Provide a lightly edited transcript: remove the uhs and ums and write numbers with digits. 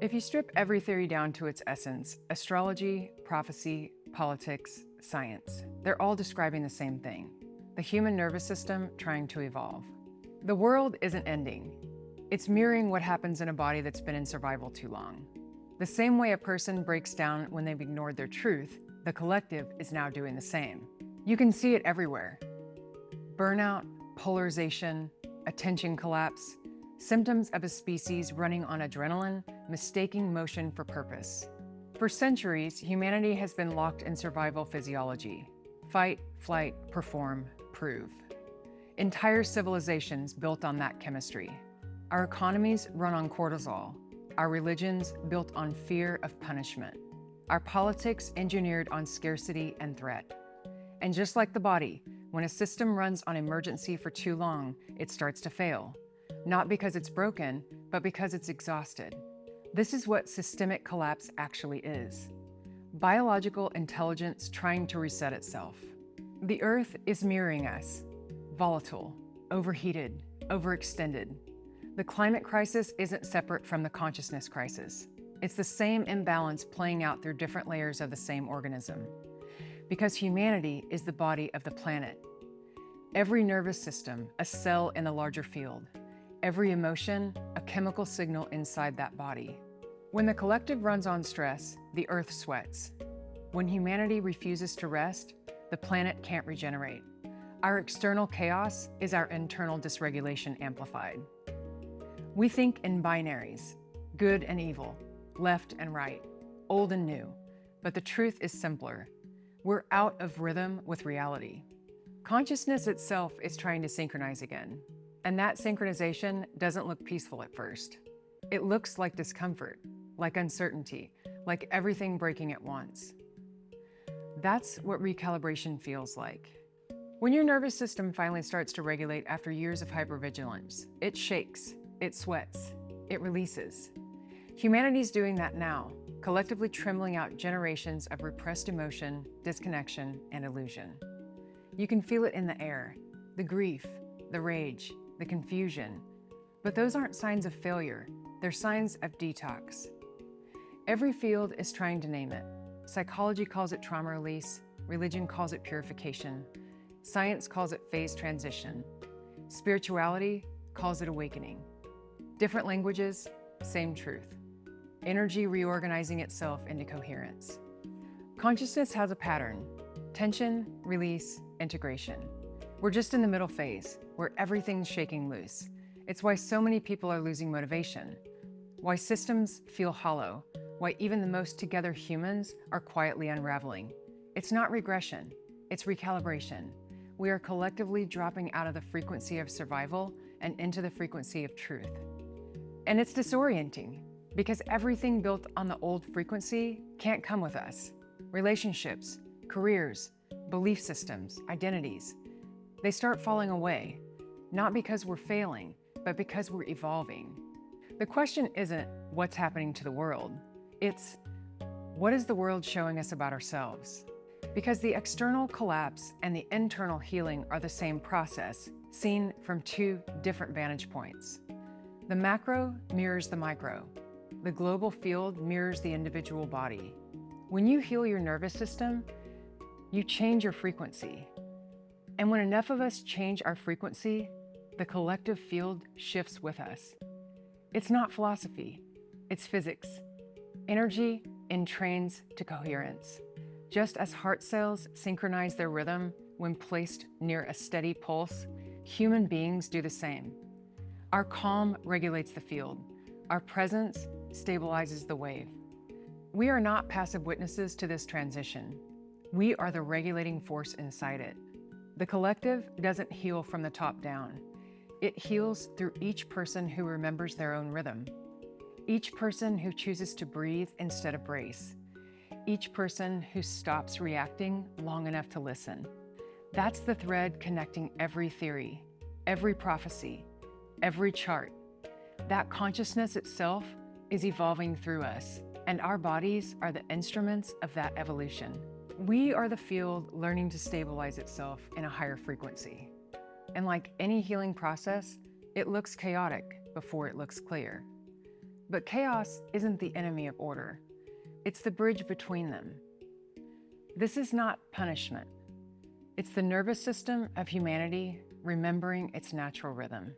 If you strip every theory down to its essence, astrology, prophecy, politics, science, they're all describing the same thing: the human nervous system trying to evolve. The world isn't ending. It's mirroring what happens in a body that's been in survival too long. The same way a person breaks down when they've ignored their truth, the collective is now doing the same. You can see it everywhere. Burnout, polarization, attention collapse, symptoms of a species running on adrenaline, mistaking motion for purpose. For centuries, humanity has been locked in survival physiology: fight, flight, perform, prove. Entire civilizations built on that chemistry. Our economies run on cortisol. Our religions built on fear of punishment. Our politics engineered on scarcity and threat. And just like the body, when a system runs on emergency for too long, it starts to fail. Not because it's broken, but because it's exhausted. This is what systemic collapse actually is: biological intelligence trying to reset itself. The Earth is mirroring us: volatile, overheated, overextended. The climate crisis isn't separate from the consciousness crisis. It's the same imbalance playing out through different layers of the same organism. Because humanity is the body of the planet. Every nervous system, a cell in the larger field. Every emotion, a chemical signal inside that body. When the collective runs on stress, the Earth sweats. When humanity refuses to rest, the planet can't regenerate. Our external chaos is our internal dysregulation amplified. We think in binaries: good and evil, left and right, old and new. But the truth is simpler. We're out of rhythm with reality. Consciousness itself is trying to synchronize again. And that synchronization doesn't look peaceful at first. It looks like discomfort, like uncertainty, like everything breaking at once. That's what recalibration feels like. When your nervous system finally starts to regulate after years of hypervigilance, it shakes, it sweats, it releases. Humanity's doing that now, collectively trembling out generations of repressed emotion, disconnection, and illusion. You can feel it in the air: the grief, the rage, the confusion. But those aren't signs of failure, they're signs of detox. Every field is trying to name it. Psychology calls it trauma release, religion calls it purification, science calls it phase transition, spirituality calls it awakening. Different languages, same truth. Energy reorganizing itself into coherence. Consciousness has a pattern: tension, release, integration. We're just in the middle phase, where everything's shaking loose. It's why so many people are losing motivation, why systems feel hollow, why even the most together humans are quietly unraveling. It's not regression, it's recalibration. We are collectively dropping out of the frequency of survival and into the frequency of truth. And it's disorienting, because everything built on the old frequency can't come with us. Relationships, careers, belief systems, identities, they start falling away, not because we're failing, but because we're evolving. The question isn't what's happening to the world, it's what is the world showing us about ourselves? Because the external collapse and the internal healing are the same process, seen from two different vantage points. The macro mirrors the micro. The global field mirrors the individual body. When you heal your nervous system, you change your frequency. And when enough of us change our frequency, the collective field shifts with us. It's not philosophy, it's physics. Energy entrains to coherence. Just as heart cells synchronize their rhythm when placed near a steady pulse, human beings do the same. Our calm regulates the field. Our presence stabilizes the wave. We are not passive witnesses to this transition. We are the regulating force inside it. The collective doesn't heal from the top down. It heals through each person who remembers their own rhythm. Each person who chooses to breathe instead of brace. Each person who stops reacting long enough to listen. That's the thread connecting every theory, every prophecy, every chart. That consciousness itself is evolving through us, and our bodies are the instruments of that evolution. We are the field learning to stabilize itself in a higher frequency. And like any healing process, it looks chaotic before it looks clear. But chaos isn't the enemy of order. It's the bridge between them. This is not punishment. It's the nervous system of humanity remembering its natural rhythm.